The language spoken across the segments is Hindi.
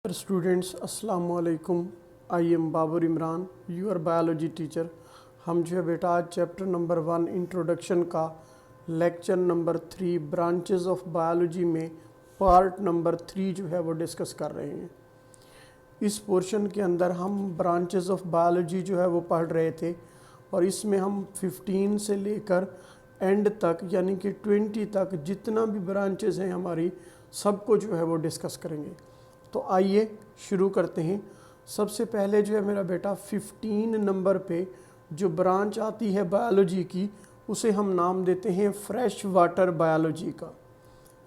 स्टूडेंट्स अस्सलाम वालेकुम। I am Babar Imran, your biology teacher. हम जो है बेटा आज चैप्टर नंबर 1 इंट्रोडक्शन का lecture number 3 branches of biology में पार्ट नंबर 3 जो है वो डिस्कस कर रहे हैं। इस पोर्शन के अंदर हम ब्रांचेस ऑफ बायोलॉजी जो है वो पढ़ रहे थे और इसमें हम 15 से लेकर एंड तक यानी कि 20 तक जितना भी ब्रांचेस हैं हमारी सबको जो है वो डिस्कस करेंगे। तो आइए शुरू करते हैं। सबसे पहले जो है मेरा बेटा 15 नंबर पे जो ब्रांच आती है बायोलॉजी की उसे हम नाम देते हैं फ्रेश वाटर बायोलॉजी का।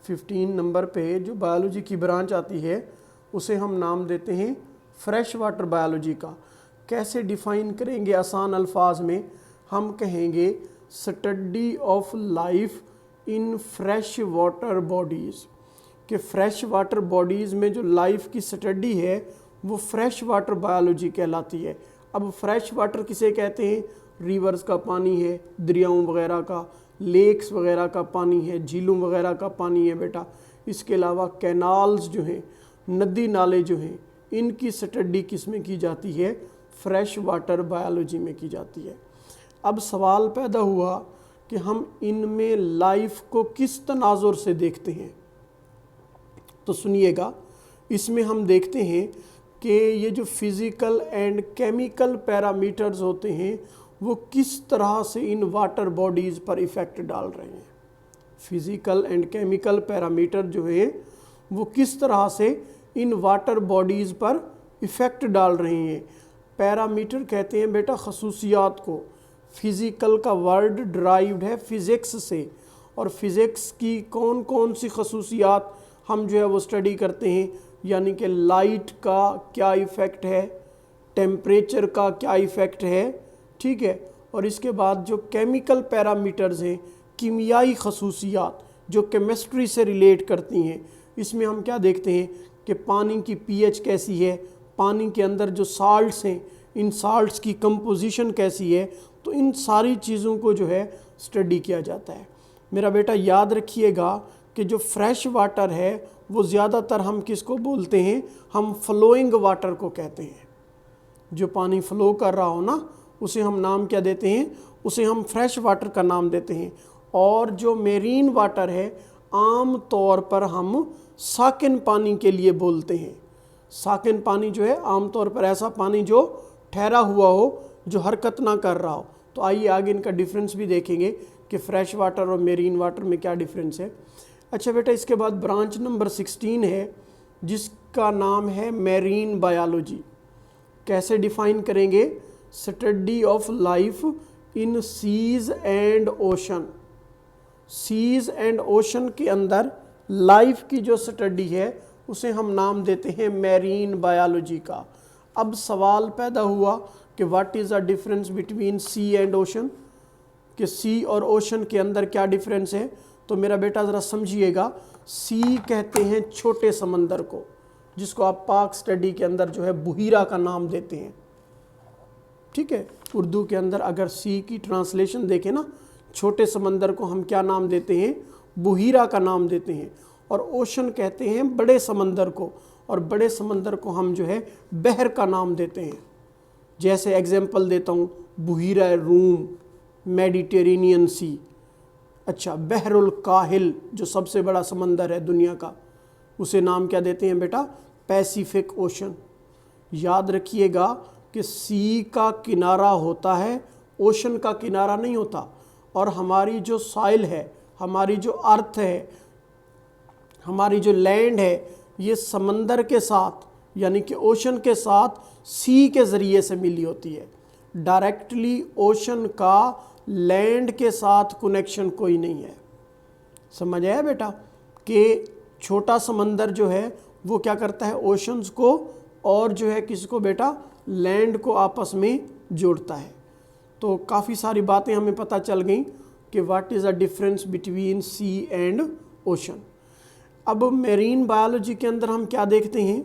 15 नंबर पे जो बायोलॉजी की ब्रांच आती है उसे हम नाम देते हैं फ्रेश वाटर बायोलॉजी का। कैसे डिफ़ाइन करेंगे आसान अल्फाज में? हम कहेंगे study of life in fresh water bodies, कि फ्रेश वाटर बॉडीज़ में जो लाइफ की स्टडी है वो फ्रेश वाटर बायोलॉजी कहलाती है। अब फ्रेश वाटर किसे कहते हैं? रिवर्स का पानी है, दरियाओं वगैरह का, लेक्स वगैरह का पानी है, झीलों वगैरह का पानी है बेटा। इसके अलावा कैनाल्स जो हैं, नदी नाले जो हैं, इनकी स्टडी किस में की जाती है? फ्रेश वाटर बायोलॉजी में की जाती है। अब सवाल पैदा हुआ कि हम इनमें लाइफ को किस तनाजुर से देखते हैं। तो सुनिएगा, इसमें हम देखते हैं कि ये जो फिज़िकल एंड केमिकल पैरामीटर्स होते हैं वो किस तरह से इन वाटर बॉडीज़ पर इफ़ेक्ट डाल रहे हैं। फिज़िकल एंड केमिकल पैरामीटर जो है वो किस तरह से इन वाटर बॉडीज़ पर इफ़ेक्ट डाल रहे हैं। पैरामीटर कहते हैं बेटा खसूसियात को। फिज़िकल का वर्ड ड्राइव्ड है फ़िज़िक्स से, और फिज़िक्स की कौन कौन सी खसूसियात हम जो है वो स्टडी करते हैं, यानी कि लाइट का क्या इफ़ेक्ट है, टेम्परेचर का क्या इफ़ेक्ट है, ठीक है। और इसके बाद जो केमिकल पैरामीटर्स हैं, कीमियाई खसूसियात जो केमिस्ट्री से रिलेट करती हैं, इसमें हम क्या देखते हैं कि पानी की पीएच कैसी है, पानी के अंदर जो साल्ट्स हैं इन साल्ट्स की कंपोजिशन कैसी है। तो इन सारी चीज़ों को जो है स्टडी किया जाता है। मेरा बेटा याद रखिएगा कि जो फ्रेश वाटर है वो ज़्यादातर हम किसको बोलते हैं? हम फ्लोइंग वाटर को कहते हैं। जो पानी फ्लो कर रहा हो ना उसे हम नाम क्या देते हैं? उसे हम फ्रेश वाटर का नाम देते हैं। और जो मेरीन वाटर है आम तौर पर हम साकिन पानी के लिए बोलते हैं। साकिन पानी जो है आम तौर पर ऐसा पानी जो ठहरा हुआ हो, जो हरकत ना कर रहा हो। तो आइए आगे इनका डिफरेंस भी देखेंगे कि फ्रेश वाटर और मेरीन वाटर में क्या डिफरेंस है। अच्छा बेटा, इसके बाद ब्रांच नंबर 16 है जिसका नाम है मेरीन बायोलॉजी। कैसे डिफ़ाइन करेंगे? Study of life in seas and ocean. Seas and ocean के अंदर लाइफ की जो स्टडी है उसे हम नाम देते हैं मेरीन बायोलॉजी का। अब सवाल पैदा हुआ कि what is the difference between sea and ocean, कि सी और ओशन के अंदर क्या डिफरेंस है। तो मेरा बेटा ज़रा समझिएगा, सी कहते हैं छोटे समंदर को, जिसको आप पाक स्टडी के अंदर जो है बुहीरा का नाम देते हैं, ठीक है। उर्दू के अंदर अगर सी की ट्रांसलेशन देखें ना, छोटे समंदर को हम क्या नाम देते हैं? बुहीरा का नाम देते हैं। और ओशन कहते हैं बड़े समंदर को, और बड़े समंदर को हम जो है बहर का नाम देते हैं। जैसे एग्जांपल देता हूँ, बुहीरा रूम, मेडिटेरेनियन सी। अच्छा, बहरुल काहिल जो सबसे बड़ा समंदर है दुनिया का, उसे नाम क्या देते हैं बेटा? Pacific ocean. याद रखिएगा कि सी का किनारा होता है, ओशन का किनारा नहीं होता। और हमारी जो सॉइल है, हमारी जो अर्थ है, हमारी जो लैंड है, ये समंदर के साथ यानी कि ओशन के साथ सी के ज़रिए से मिली होती है। डायरेक्टली ओशन का लैंड के साथ कनेक्शन कोई नहीं है। समझ आया बेटा? कि छोटा समंदर जो है वो क्या करता है? ओशंस को और जो है किसको बेटा? लैंड को आपस में जोड़ता है। तो काफ़ी सारी बातें हमें पता चल गई कि what is the difference between sea and ocean. अब मेरीन बायोलॉजी के अंदर हम क्या देखते हैं?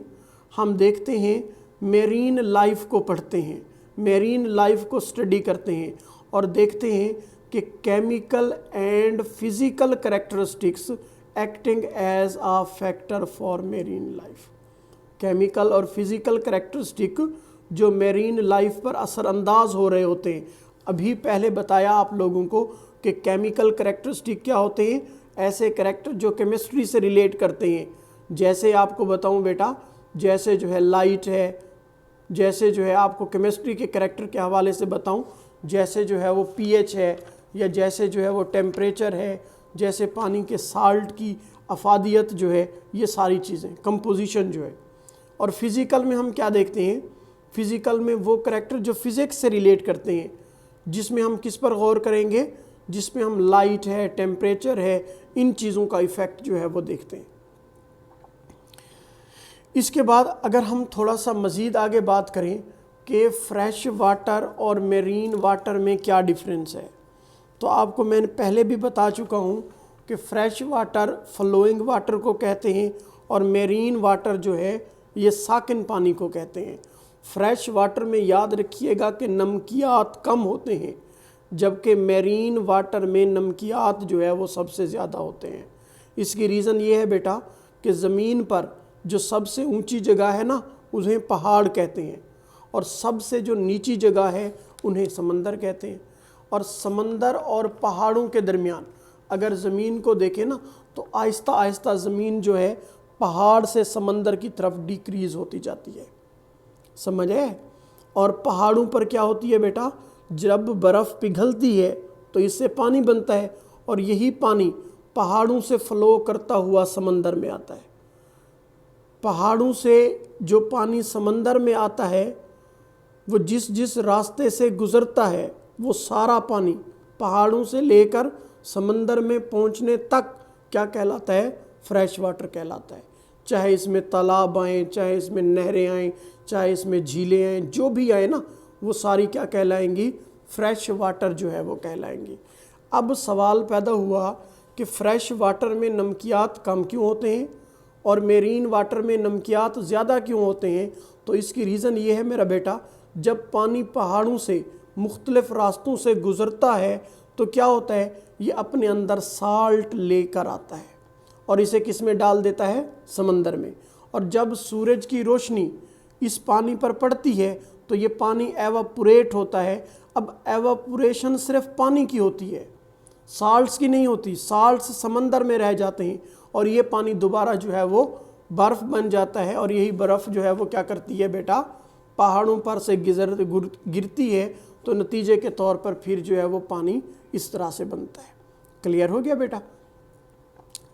हम देखते हैं मेरीन लाइफ को पढ़ते हैं, मेरीन लाइफ को स्टडी करते हैं और देखते हैं कि chemical and physical characteristics acting as a factor for marine life. Chemical और फिजिकल कैरेक्टरिस्टिक जो मेरीन लाइफ पर असरअंदाज हो रहे होते हैं। अभी पहले बताया आप लोगों को कि केमिकल कैरेक्टरिस्टिक क्या होते हैं, ऐसे कैरेक्टर जो केमिस्ट्री से रिलेट करते हैं। जैसे आपको बताऊं बेटा, जैसे जो है लाइट है, जैसे जो है आपको केमिस्ट्री के कैरेक्टर के हवाले से बताऊं, जैसे जो है वो पीएच है, या जैसे जो है वो टेम्परेचर है, जैसे पानी के साल्ट की अफादियत जो है, ये सारी चीज़ें कंपोजिशन जो है। और फिज़िकल में हम क्या देखते हैं, फिज़िकल में वो कैरेक्टर जो फिज़िक्स से रिलेट करते हैं, जिसमें हम किस पर गौर करेंगे, जिसमें हम लाइट है, टेम्परेचर है, इन चीज़ों का इफ़ेक्ट जो है वो देखते हैं। इसके बाद अगर हम थोड़ा सा मज़ीद आगे बात करें कि फ्रेश वाटर और मेरीन वाटर में क्या डिफरेंस है, तो आपको मैंने पहले भी बता चुका हूँ कि फ्रेश वाटर फ्लोइंग वाटर को कहते हैं और मेरीन वाटर जो है ये साकिन पानी को कहते हैं। फ्रेश वाटर में याद रखिएगा कि नमकियात कम होते हैं, जबकि मेरीन वाटर में नमकियात जो है वो सबसे ज़्यादा होते हैं। इसकी रीज़न ये है बेटा कि ज़मीन पर जो सबसे ऊंची जगह है ना, उन्हें पहाड़ कहते हैं, और सबसे जो नीची जगह है उन्हें समंदर कहते हैं। और समंदर और पहाड़ों के दरमियान अगर ज़मीन को देखें ना, तो आहिस्ता आहिस्ता ज़मीन जो है पहाड़ से समंदर की तरफ डिक्रीज़ होती जाती है, समझ है। और पहाड़ों पर क्या होती है बेटा, जब बर्फ़ पिघलती है तो इससे पानी बनता है, और यही पानी पहाड़ों से फ़्लो करता हुआ समंदर में आता है। पहाड़ों से जो पानी समंदर में आता है, वो जिस जिस रास्ते से गुज़रता है, वो सारा पानी पहाड़ों से लेकर समंदर में पहुंचने तक क्या कहलाता है, फ्रेश वाटर कहलाता है। चाहे इसमें तालाब आएँ, चाहे इसमें नहरें आएँ, चाहे इसमें झीलें आएँ, जो भी आए ना, वो सारी क्या कहलाएंगी, फ्रेश वाटर जो है वो कहलाएंगी। अब सवाल पैदा हुआ कि फ्रेश वाटर में नमकियात कम क्यों होते हैं और मेरीन वाटर में नमकियात ज़्यादा क्यों होते हैं। तो इसकी रीज़न ये है मेरा बेटा, जब पानी पहाड़ों से मुख्तलिफ़ रास्तों से गुज़रता है तो क्या होता है, ये अपने अंदर साल्ट लेकर आता है और इसे किस में डाल देता है, समंदर में। और जब सूरज की रोशनी इस पानी पर पड़ती है तो ये पानी एवापोरेट होता है। अब एवापोरेशन सिर्फ पानी की होती है, साल्ट्स की नहीं होती। साल्ट्स समंदर में रह जाते हैं और ये पानी दोबारा जो है वो बर्फ़ बन जाता है, और यही बर्फ़ जो है वो क्या करती है बेटा, पहाड़ों पर से गिरती है, तो नतीजे के तौर पर फिर जो है वो पानी इस तरह से बनता है। क्लियर हो गया बेटा।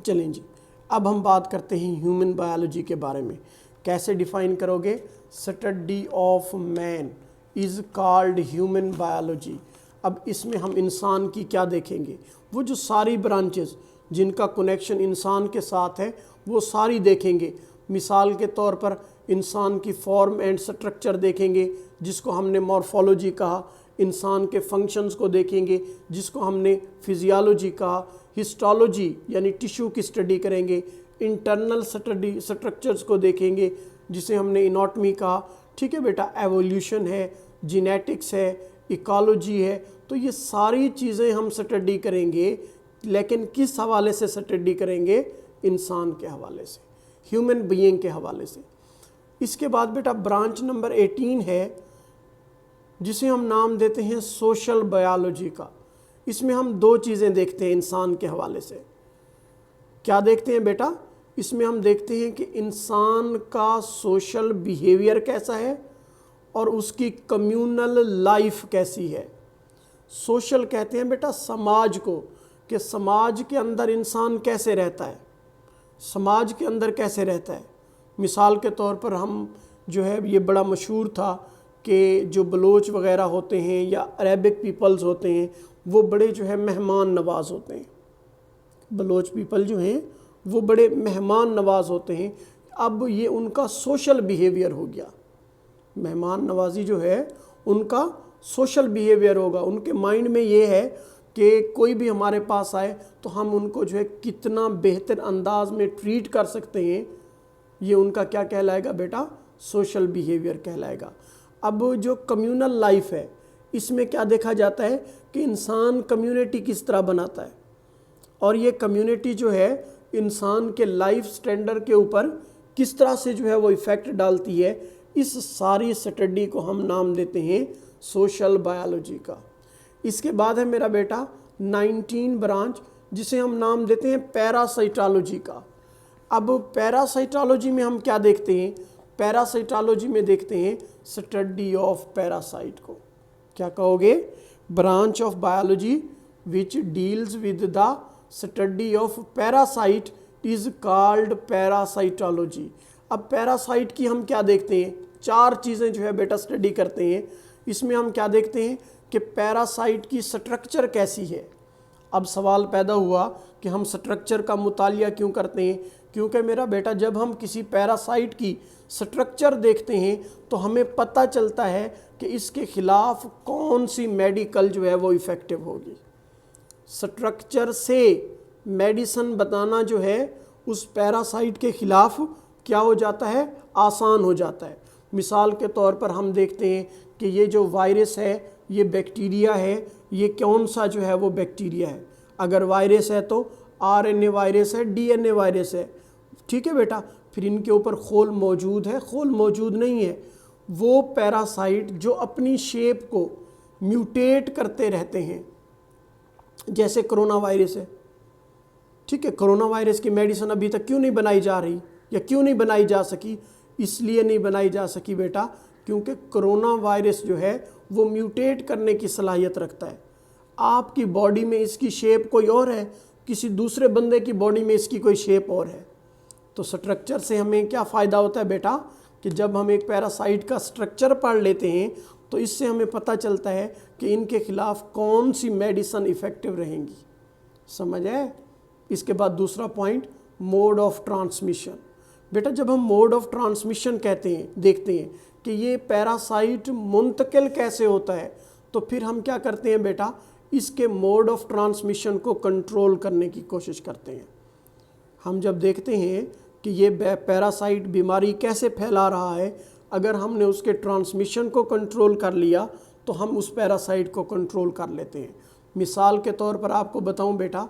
चलें जी, अब हम बात करते हैं ह्यूमन बायोलॉजी के बारे में। कैसे डिफ़ाइन करोगे, study of man is called human biology. अब इसमें हम इंसान की क्या देखेंगे, वो जो सारी ब्रांचेस जिनका कनेक्शन इंसान के साथ है वो सारी देखेंगे। मिसाल के तौर पर इंसान की फॉर्म एंड स्ट्रक्चर देखेंगे, जिसको हमने मॉर्फोलॉजी कहा। इंसान के फंक्शंस को देखेंगे, जिसको हमने फिजियोलॉजी कहा। हिस्टोलॉजी यानी टिश्यू की स्टडी करेंगे। इंटरनल स्टडी स्ट्रक्चर्स को देखेंगे, जिसे हमने इनॉटमी कहा। ठीक है बेटा, एवोल्यूशन है, जीनेटिक्स है, इकोलॉजी है। तो ये सारी चीज़ें हम स्टडी करेंगे, लेकिन किस हवाले से स्टडी करेंगे, इंसान के हवाले से, ह्यूमन बीइंग के हवाले से। इसके बाद बेटा ब्रांच नंबर 18 है, जिसे हम नाम देते हैं सोशल बायोलॉजी का। इसमें हम दो चीज़ें देखते हैं इंसान के हवाले से। क्या देखते हैं बेटा, इसमें हम देखते हैं कि इंसान का सोशल बिहेवियर कैसा है और उसकी कम्यूनल लाइफ कैसी है। सोशल कहते हैं बेटा समाज को, कि समाज के अंदर इंसान कैसे रहता है, समाज के अंदर कैसे रहता है। मिसाल के तौर पर हम जो है, ये बड़ा मशहूर था कि जो बलोच वगैरह होते हैं या अरेबिक पीपल्स होते हैं, वो बड़े जो है मेहमान नवाज होते हैं। बलोच पीपल जो हैं वो बड़े मेहमान नवाज होते हैं। अब ये उनका सोशल बिहेवियर हो गया, मेहमान नवाजी जो है उनका सोशल बिहेवियर होगा। उनके माइंड में ये है कि कोई भी हमारे पास आए तो हम उनको जो है कितना बेहतर अंदाज में ट्रीट कर सकते हैं, ये उनका क्या कहलाएगा बेटा, सोशल बिहेवियर कहलाएगा। अब जो कम्यूनल लाइफ है, इसमें क्या देखा जाता है कि इंसान कम्युनिटी किस तरह बनाता है, और ये कम्युनिटी जो है इंसान के लाइफ स्टैंडर्ड के ऊपर किस तरह से जो है वो इफ़ेक्ट डालती है, इस सारी स्टडी को हम नाम देते हैं सोशल बायोलॉजी का। इसके बाद है मेरा बेटा 19 ब्रांच, जिसे हम नाम देते हैं पैरासाइटोलॉजी का। अब पैरासाइटोलॉजी में हम क्या देखते हैं, पैरासाइटोलॉजी में देखते हैं स्टडी ऑफ पैरासाइट को। क्या कहोगे, branch of biology which deals with the study of parasite is called parasitology. अब पैरासाइट की हम क्या देखते हैं, 4 चीज़ें जो है बेटा स्टडी करते हैं। इसमें हम क्या देखते हैं कि पैरासाइट की स्ट्रक्चर कैसी है। अब सवाल पैदा हुआ कि हम स्ट्रक्चर का मुतालिया क्यों करते हैं, क्योंकि मेरा बेटा जब हम किसी पैरासाइट की स्ट्रक्चर देखते हैं तो हमें पता चलता है कि इसके खिलाफ कौन सी मेडिकल जो है वो इफ़ेक्टिव होगी। स्ट्रक्चर से मेडिसिन बताना जो है उस पैरासाइट के खिलाफ क्या हो जाता है, आसान हो जाता है। मिसाल के तौर पर हम देखते हैं कि ये जो वायरस है ये बैक्टीरिया है, ये कौन सा जो है वो बैक्टीरिया है। अगर वायरस है तो आरएनए वायरस है, डीएनए वायरस है, ठीक है बेटा। फिर इनके ऊपर खोल मौजूद है, खोल मौजूद नहीं है। वो पैरासाइट जो अपनी शेप को म्यूटेट करते रहते हैं, जैसे कोरोना वायरस है, ठीक है। कोरोना वायरस की मेडिसिन अभी तक क्यों नहीं बनाई जा रही या क्यों नहीं बनाई जा सकी, इसलिए नहीं बनाई जा सकी बेटा क्योंकि कोरोना वायरस जो है वो म्यूटेट करने की सलाहियत रखता है। आपकी बॉडी में इसकी शेप कोई और है, किसी दूसरे बंदे की बॉडी में इसकी कोई शेप और है। तो स्ट्रक्चर से हमें क्या फ़ायदा होता है बेटा कि जब हम एक पैरासाइट का स्ट्रक्चर पढ़ लेते हैं तो इससे हमें पता चलता है कि इनके खिलाफ कौन सी मेडिसिन इफ़ेक्टिव रहेंगी। समझ है। इसके बाद दूसरा पॉइंट, मोड ऑफ ट्रांसमिशन। बेटा जब हम मोड ऑफ ट्रांसमिशन कहते हैं, देखते हैं कि ये पैरासाइट मुंतकिल कैसे होता है, तो फिर हम क्या करते हैं बेटा, इसके मोड ऑफ ट्रांसमिशन को कंट्रोल करने की कोशिश करते हैं। हम जब देखते हैं कि ये पैरासाइट बीमारी कैसे फैला रहा है, अगर हमने उसके ट्रांसमिशन को कंट्रोल कर लिया तो हम उस पैरासाइट को कंट्रोल कर लेते हैं। मिसाल के तौर पर आपको बताऊं बेटा,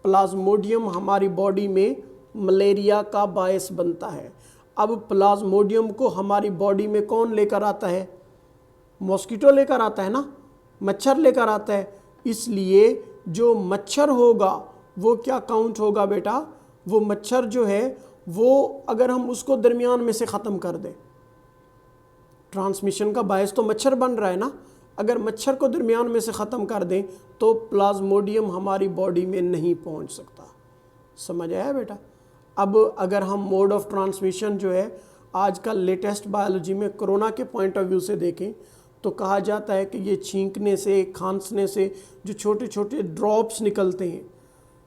प्लाज्मोडियम हमारी बॉडी में मलेरिया का बायस बनता है। अब प्लाज्मोडियम को हमारी बॉडी में कौन लेकर आता है, मॉस्किटो लेकर आता है ना, मच्छर लेकर आता है। इसलिए जो मच्छर होगा वो क्या काउंट होगा बेटा, वो मच्छर जो है वो अगर हम उसको दरमियान में से ख़त्म कर दें, ट्रांसमिशन का बायस तो मच्छर बन रहा है ना, अगर मच्छर को दरमियान में से ख़त्म कर दें तो प्लाज्मोडियम हमारी बॉडी में नहीं पहुंच सकता। समझ आया बेटा। अब अगर हम मोड ऑफ ट्रांसमिशन जो है आजकल लेटेस्ट बायोलॉजी में कोरोना के पॉइंट ऑफ व्यू से देखें तो कहा जाता है कि ये छींकने से, खांसने से जो छोटे छोटे ड्रॉप्स निकलते हैं,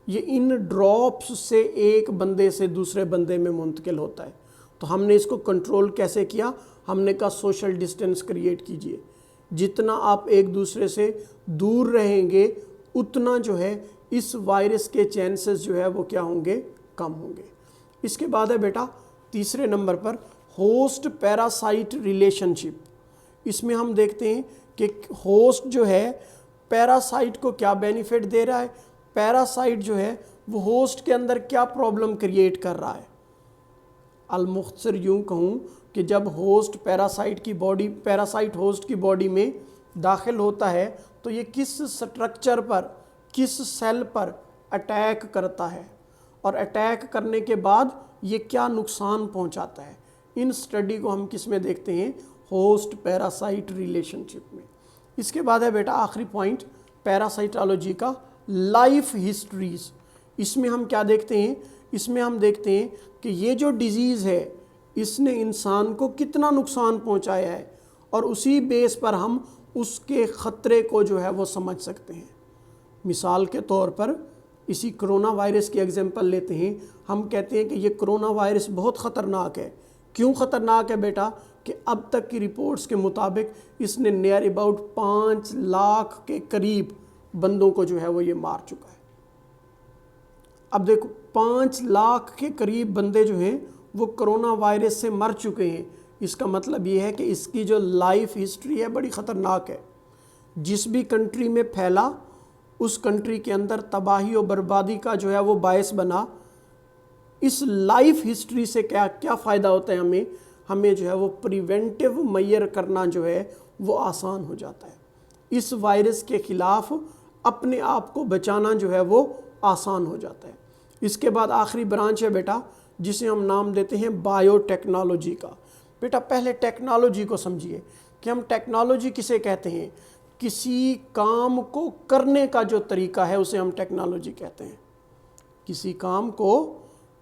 ये इन ड्रॉप्स से एक बंदे से दूसरे बंदे में मुंतकिल होता है। तो हमने इसको कंट्रोल कैसे किया, हमने कहा सोशल डिस्टेंस क्रिएट कीजिए। जितना आप एक दूसरे से दूर रहेंगे उतना जो है इस वायरस के चांसेस जो है वो क्या होंगे, कम होंगे। इसके बाद है बेटा तीसरे नंबर पर होस्ट पैरासाइट रिलेशनशिप। इसमें हम देखते हैं कि होस्ट जो है पैरासाइट को क्या बेनिफिट दे रहा है, पैरासाइट जो है वो होस्ट के अंदर क्या प्रॉब्लम क्रिएट कर रहा है। अलमुख्तसर यूँ कहूँ कि जब होस्ट पैरासाइट होस्ट की बॉडी में दाखिल होता है तो ये किस स्ट्रक्चर पर, किस सेल पर अटैक करता है और अटैक करने के बाद ये क्या नुकसान पहुंचाता है। इन स्टडी को हम किस में देखते हैं, होस्ट पैरासाइट रिलेशनशिप में। इसके बाद है बेटा आखिरी पॉइंट पैरासाइटोलॉजी का, लाइफ हिस्ट्रीज। इसमें हम क्या देखते हैं, इसमें हम देखते हैं कि ये जो डिजीज़ है इसने इंसान को कितना नुकसान पहुंचाया है और उसी बेस पर हम उसके ख़तरे को जो है वो समझ सकते हैं। मिसाल के तौर पर इसी कोरोना वायरस की एग्जांपल लेते हैं। हम कहते हैं कि ये कोरोना वायरस बहुत ख़तरनाक है। क्यों ख़तरनाक है बेटा कि अब तक की रिपोर्ट्स के मुताबिक इसने नियर अबाउट 5 लाख के करीब बंदों को जो है वो ये मार चुका है। अब देखो 5 लाख के करीब बंदे जो हैं वो कोरोना वायरस से मर चुके हैं। इसका मतलब ये है कि इसकी जो लाइफ हिस्ट्री है बड़ी ख़तरनाक है। जिस भी कंट्री में फैला उस कंट्री के अंदर तबाही और बर्बादी का जो है वो बायस बना। इस लाइफ हिस्ट्री से क्या क्या फ़ायदा होता है हमें, हमें जो है वो प्रिवेंटिव मेजर करना जो है वो आसान हो जाता है। इस वायरस के ख़िलाफ़ अपने आप को बचाना जो है वो आसान हो जाता है। इसके बाद आखिरी ब्रांच है बेटा जिसे हम नाम देते हैं बायोटेक्नोलॉजी का। बेटा पहले टेक्नोलॉजी को समझिए कि हम टेक्नोलॉजी किसे कहते हैं, किसी काम को करने का जो तरीका है उसे हम टेक्नोलॉजी कहते हैं। किसी काम को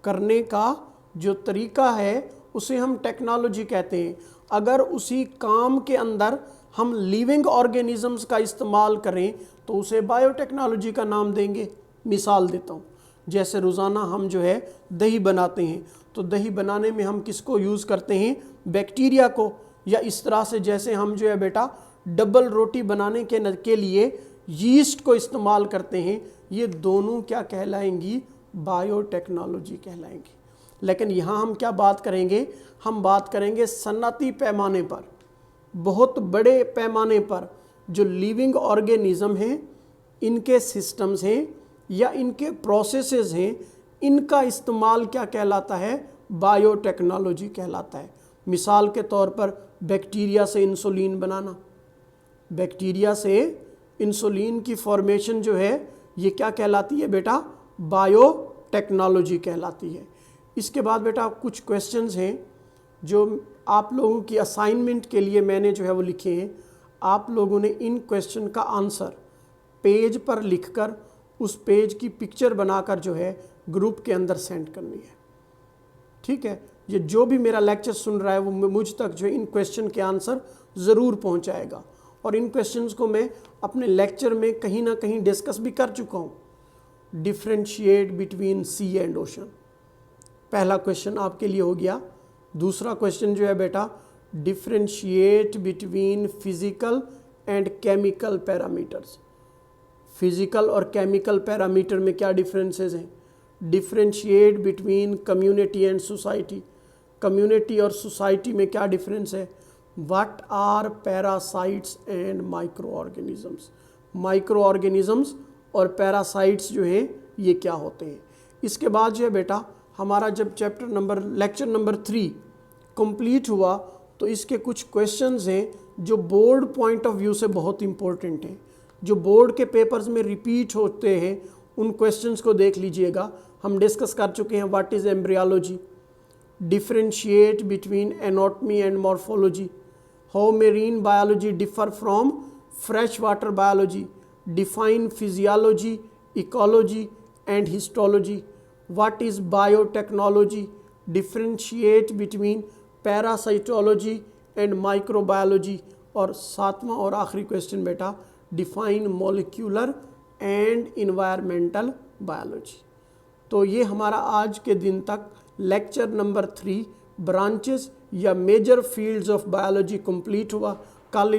करने का जो तरीका है उसे हम टेक्नोलॉजी कहते हैं। अगर उसी काम के अंदर हम लिविंग ऑर्गेनिजम्स का इस्तेमाल करें तो उसे बायोटेक्नोलॉजी का नाम देंगे। मिसाल देता हूँ, जैसे रोज़ाना हम जो है दही बनाते हैं, तो दही बनाने में हम किसको यूज़ करते हैं, बैक्टीरिया को। या इस तरह से जैसे हम जो है बेटा डबल रोटी बनाने के लिए यीस्ट को इस्तेमाल करते हैं, ये दोनों क्या कहलाएंगी, बायोटेक्नोलॉजी कहलाएंगी। लेकिन यहाँ हम क्या बात करेंगे, हम बात करेंगे सनअती पैमाने पर, बहुत बड़े पैमाने पर जो लिविंग ऑर्गेनिज्म हैं, इनके सिस्टम्स हैं या इनके प्रोसेसेस हैं, इनका इस्तेमाल क्या कहलाता है, बायोटेक्नोलॉजी कहलाता है। मिसाल के तौर पर बैक्टीरिया से इंसुलिन बनाना, बैक्टीरिया से इंसुलिन की फॉर्मेशन जो है ये क्या कहलाती है बेटा, बायोटेक्नोलॉजी कहलाती है। इसके बाद बेटा कुछ क्वेश्चंस हैं जो आप लोगों की असाइनमेंट के लिए मैंने जो है वो लिखे हैं। आप लोगों ने इन क्वेश्चन का आंसर पेज पर लिखकर उस पेज की पिक्चर बनाकर जो है ग्रुप के अंदर सेंड करनी है। ठीक है, ये जो भी मेरा लेक्चर सुन रहा है वो मुझ तक जो इन क्वेश्चन के आंसर ज़रूर पहुंचाएगा। और इन क्वेश्चंस को मैं अपने लेक्चर में कहीं ना कहीं डिस्कस भी कर चुका हूँ। Differentiate between sea and ocean, पहला क्वेश्चन आपके लिए हो गया। दूसरा क्वेश्चन जो है बेटा, differentiate between physical and chemical parameters. Physical और केमिकल पैरामीटर में क्या डिफरेंसेस हैं। Differentiate between community and society, community और सोसाइटी में क्या डिफरेंस है। What are parasites and micro organisms, micro organisms और पैरासाइट्स जो हैं ये क्या होते हैं। इसके बाद जो है बेटा हमारा जब लेक्चर नंबर 3 कंप्लीट हुआ तो इसके कुछ क्वेश्चंस हैं जो बोर्ड पॉइंट ऑफ व्यू से बहुत इंपॉर्टेंट हैं, जो बोर्ड के पेपर्स में रिपीट होते हैं। उन क्वेश्चंस को देख लीजिएगा। हम डिस्कस कर चुके हैं what is embryology, differentiate between anatomy and morphology, how marine biology differ from fresh water biology, define physiology, ecology and histology, what is biotechnology, differentiate between parasitology and microbiology, और सातवां और आखिरी क्वेश्चन बेटा, define molecular and environmental biology. तो ये हमारा आज के दिन तक लेक्चर नंबर 3 ब्रांचेस या major fields of biology complete हुआ। कल